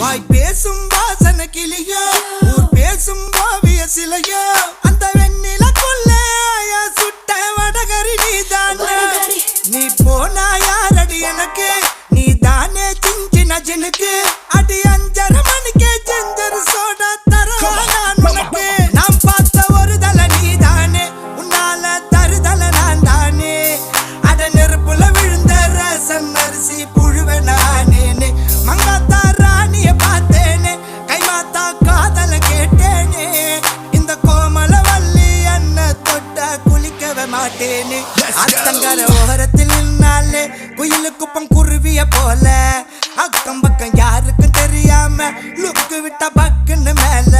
வாய் பேசும் வாசன கிளியோ ஊர் பேசும் ஓவிய சிலையோ அந்த வெண்ணிலக்குள்ள சுட்ட வடகரி நீதானே நீ போனா யாரடி எனக்கு நீ தானே சின்ன ஜனுக்கு அடி 5:30 மணிக்கே ஜெஞ்சர் சோடா தரவா நான் உனக்கு நாம் பார்த்த ஒரு தலை நீதானே உன்னால தருதல நான் தானே அட நெருப்புல விழுந்த ரசம் அரிசி புழுவ நானேனே மங்காத்தா ராணிய பார்த்தேனே கைமாத்தா காதல கேட்டேனே இந்த கோமல வள்ளி அண்ண தொட்ட குளிக்கவே மாட்டேனே அத்தங்கர ஓரத்தில் நின்னாலே குயிலு குப்பம் குருவிய போல அக்கம் பக்கம் யாருக்கும் தெரியாம லுக்கு விட்ட பக்குன்னு மேல